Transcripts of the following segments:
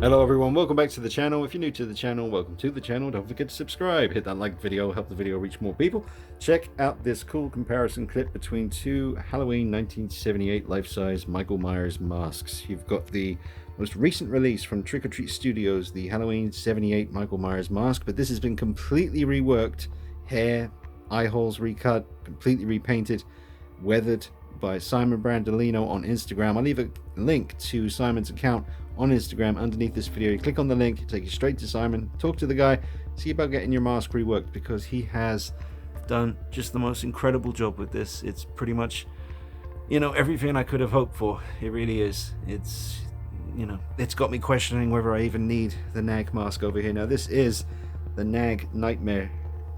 Hello everyone, welcome back to the channel. If you're new to the channel, welcome to the channel. Don't forget to subscribe, hit that like video, help the video reach more people. Check out this cool comparison clip between two Halloween 1978 life-size Michael Myers masks. You've got the most recent release from Trick or Treat Studios, the Halloween 78 Michael Myers mask, but this has been completely reworked. Hair, eye holes recut, completely repainted, weathered by Simon Brandolino on Instagram. I'll leave a link to Simon's account on Instagram underneath this video. You click on the link, take you straight to Simon, talk to the guy, see about getting your mask reworked, because he has done just the most incredible job with this. It's pretty much, everything I could have hoped for. It really is. It's got me questioning whether I even need the NAG mask over here. Now this is the NAG Nightmare,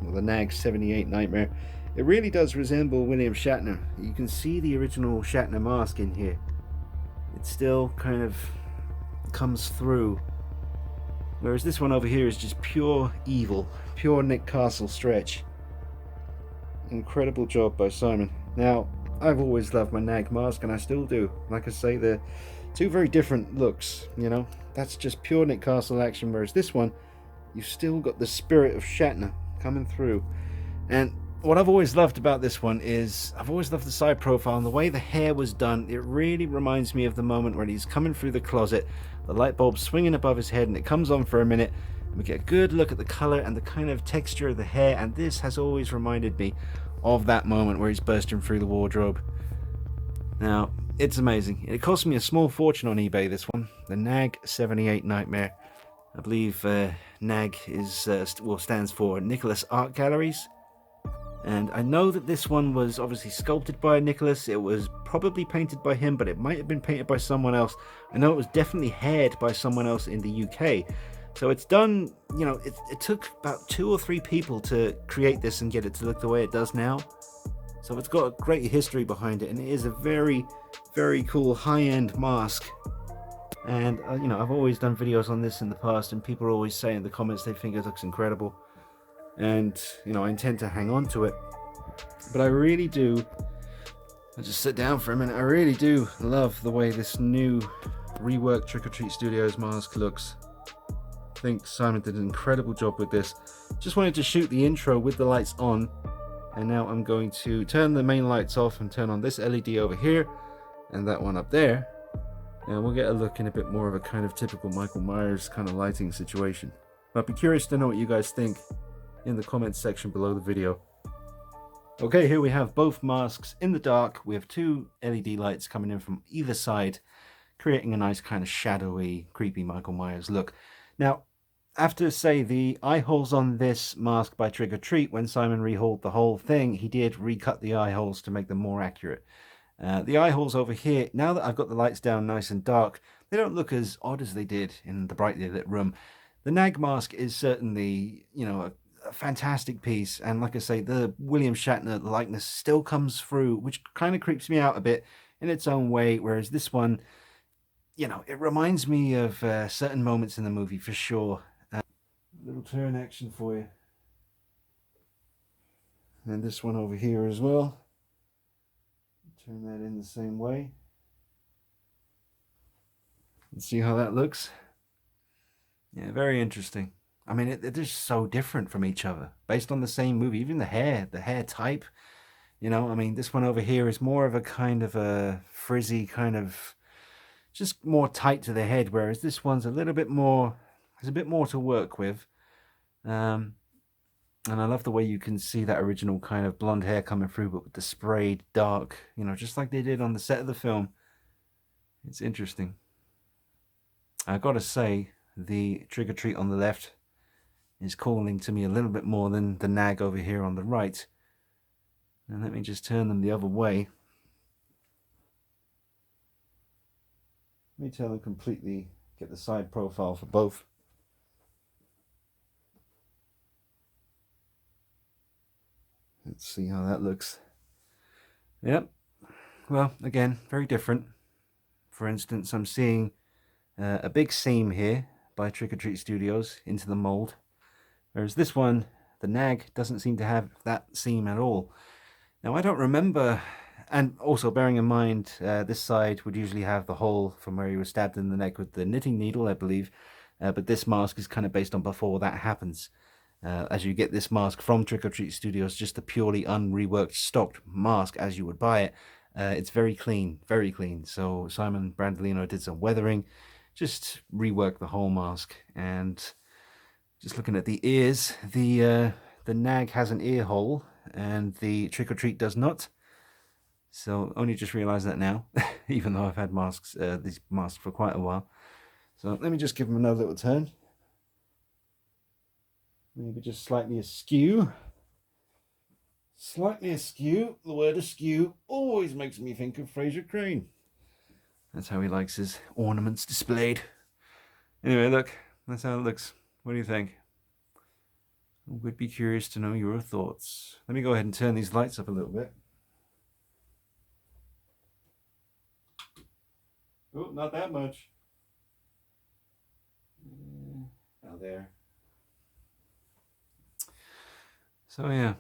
or the NAG 78 Nightmare. It really does resemble William Shatner. You can see the original Shatner mask in here. It still kind of comes through, whereas this one over here is just pure evil, pure Nick Castle stretch. Incredible job by Simon. Now, I've always loved my NAG mask, and I still do. Like I say, they're two very different looks, that's just pure Nick Castle action, whereas this one, you've still got the spirit of Shatner coming through. And what I've always loved about this one is I've always loved the side profile and the way the hair was done. It really reminds me of the moment when he's coming through the closet, the light bulb swinging above his head, and it comes on for a minute. We get a good look at the color and the kind of texture of the hair, and this has always reminded me of that moment where he's bursting through the wardrobe. Now, it's amazing. It cost me a small fortune on eBay, this one, the NAG 78 Nightmare. I believe NAG is stands for Nicholas Art Galleries. And I know that this one was obviously sculpted by Nicholas. It was probably painted by him, but it might have been painted by someone else. I know it was definitely haired by someone else in the UK. So it's done, it took about 2 or 3 people to create this and get it to look the way it does now. So it's got a great history behind it, and it is a very, very cool high-end mask. And, I've always done videos on this in the past, and people always say in the comments they think it looks incredible. And I intend to hang on to it, but I really do. I'll just sit down for a minute. I really do love the way this new reworked Trick or Treat Studios mask looks. I think Simon did an incredible job with this. Just wanted to shoot the intro with the lights on, and now I'm going to turn the main lights off and turn on this LED over here and that one up there, and we'll get a look in a bit more of a kind of typical Michael Myers kind of lighting situation. But I'd be curious to know what you guys think in the comments section below the video. Okay, here we have both masks in the dark. We have 2 LED lights coming in from either side, creating a nice kind of shadowy, creepy Michael Myers look. Now, I have to say, the eye holes on this mask by Trick or Treat, when Simon rehauled the whole thing, he did recut the eye holes to make them more accurate. The eye holes over here, now that I've got the lights down nice and dark, they don't look as odd as they did in the brightly lit room. The NAG mask is certainly, a fantastic piece, and like I say, the William Shatner likeness still comes through, which kind of creeps me out a bit in its own way, whereas this one, it reminds me of certain moments in the movie for sure. Little turn action for you, and this one over here as well, turn that in the same way and see how that looks. Yeah, very interesting. I mean, they're just so different from each other, based on the same movie. Even the hair type, I mean, this one over here is more of a kind of a frizzy kind of, just more tight to the head, whereas this one's a little bit more, there's a bit more to work with. And I love the way you can see that original kind of blonde hair coming through, but with the sprayed dark, just like they did on the set of the film. It's interesting. I gotta say, the Trick or Treat on the left is calling to me a little bit more than the NAG over here on the right. And let me just turn them the other way. Let me turn them completely, get the side profile for both. Let's see how that looks. Yep. Well, again, very different. For instance, I'm seeing a big seam here by Trick or Treat Studios into the mold. Whereas this one, the NAG, doesn't seem to have that seam at all. Now, I don't remember And also bearing in mind, this side would usually have the hole from where he was stabbed in the neck with the knitting needle, I believe. But this mask is kind of based on before that happens. As you get this mask from Trick or Treat Studios, just a purely unreworked, stocked mask as you would buy it. It's very clean, very clean. So Simon Brandolino did some weathering, just reworked the whole mask. And just looking at the ears, the nag has an ear hole, and the Trick or Treat does not. So only just realised that now, even though I've had masks, these masks for quite a while. So let me just give them another little turn. Maybe just slightly askew. Slightly askew. The word askew always makes me think of Fraser Crane. That's how he likes his ornaments displayed. Anyway, look, that's how it looks. What do you think? I would be curious to know your thoughts. Let me go ahead and turn these lights up a little bit. Oh, not that much. Now there. So yeah,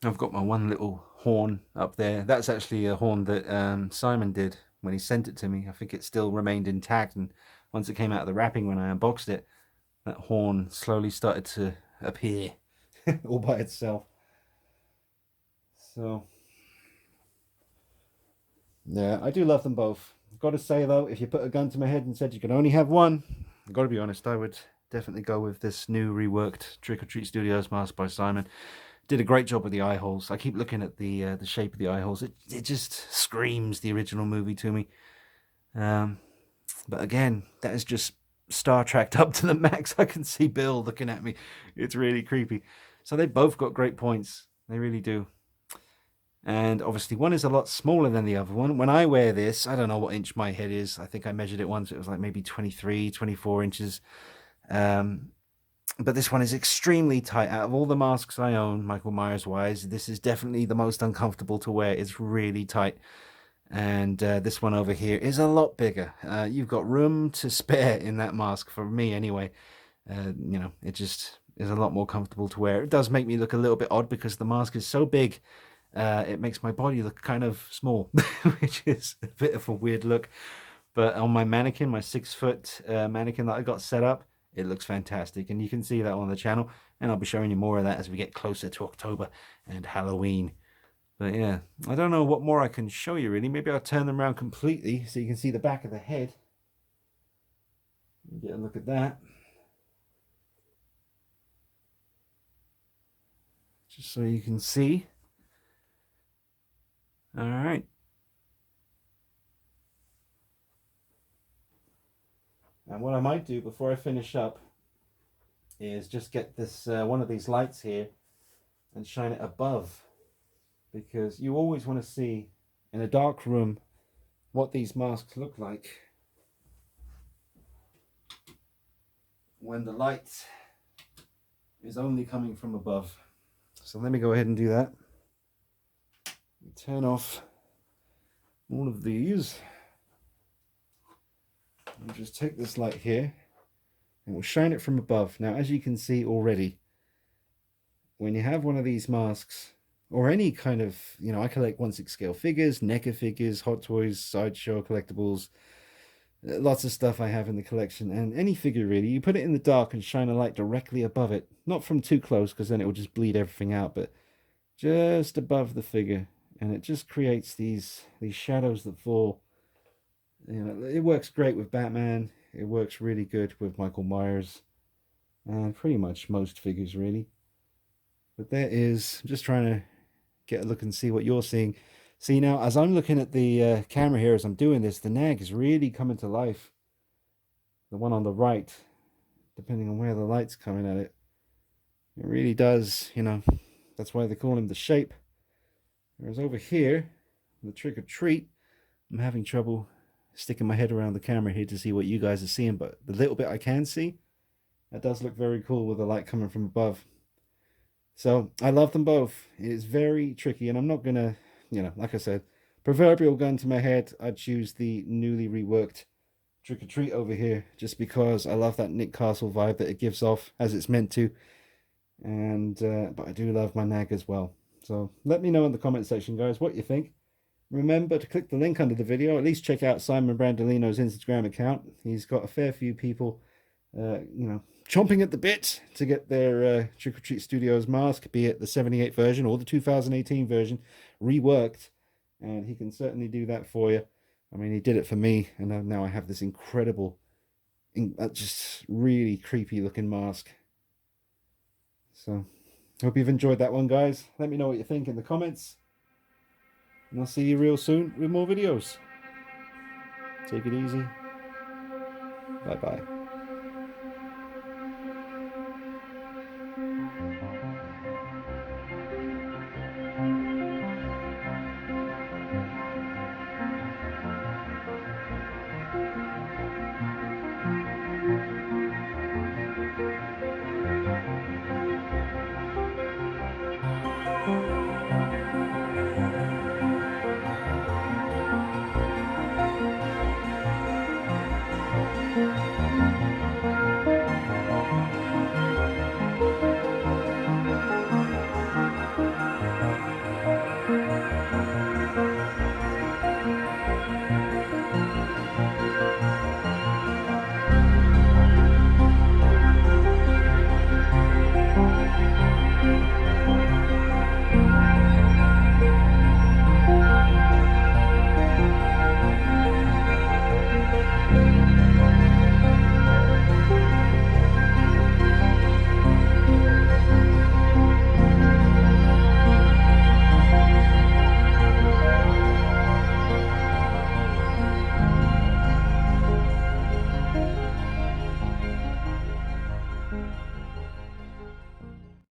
I've got my one little horn up there. That's actually a horn that Simon did when he sent it to me. I think it still remained intact, and once it came out of the wrapping when I unboxed it, that horn slowly started to appear all by itself. So yeah, I do love them both. I've got to say though, if you put a gun to my head and said you could only have one, I've got to be honest, I would definitely go with this new reworked Trick or Treat Studios mask by Simon. Did a great job with the eye holes. I keep looking at the shape of the eye holes. It just screams the original movie to me. But again, that is just Star Trek up to the max. I can see Bill looking at me. It's really creepy. So they both got great points. They really do. And obviously one is a lot smaller than the other one. When I wear this, I don't know what inch my head is. I think I measured it once. It was like maybe 23, 24 inches. But this one is extremely tight. Out of all the masks I own, Michael Myers wise, this is definitely the most uncomfortable to wear. It's really tight. And this one over here is a lot bigger. You've got room to spare in that mask, for me anyway. You know, it just is a lot more comfortable to wear. It does make me look a little bit odd because the mask is so big. It makes my body look kind of small, which is a bit of a weird look. But on my mannequin, my 6-foot mannequin that I got set up, it looks fantastic. And you can see that on the channel. And I'll be showing you more of that as we get closer to October and Halloween. But yeah, I don't know what more I can show you really. Maybe I'll turn them around completely so you can see the back of the head. Get a look at that. Just so you can see. All right. And what I might do before I finish up is just get this one of these lights here and shine it above, because you always want to see in a dark room what these masks look like when the light is only coming from above. So let me go ahead and do that. Turn off all of these and just take this light here and we'll shine it from above. Now, as you can see already, when you have one of these masks, or any kind of, you know, I collect 1/6 scale figures, NECA figures, Hot Toys, Sideshow collectibles, lots of stuff I have in the collection, and any figure really, you put it in the dark and shine a light directly above it, not from too close because then it will just bleed everything out, but just above the figure, and it just creates these shadows that fall. You know, it works great with Batman. It works really good with Michael Myers, and pretty much most figures really. But there is, I'm just trying to get a look and see what you're seeing. See now, as I'm looking at the camera here as I'm doing this, the nag is really coming to life. The one on the right, depending on where the light's coming at it, it really does, you know, that's why they call him the shape. Whereas over here, the Trick or Treat, I'm having trouble sticking my head around the camera here to see what you guys are seeing, but the little bit I can see, that does look very cool with the light coming from above. So I love them both. It is very tricky, and I'm not gonna, you know, like I said, proverbial gun to my head, I'd choose the newly reworked Trick or Treat over here, just because I love that Nick Castle vibe that it gives off, as it's meant to. And but I do love my nag as well. So let me know in the comment section, guys, what you think. remember to click the link under the video. At least check out Simon Brandolino's Instagram account. He's got a fair few people, chomping at the bit to get their Trick or Treat Studios mask, be it the 78 version or the 2018 version, reworked. And he can certainly do that for you. I mean, he did it for me, and now I have this incredible, just really creepy looking mask. So, hope you've enjoyed that one, guys. Let me know what you think in the comments. And I'll see you real soon with more videos. Take it easy. Bye-bye.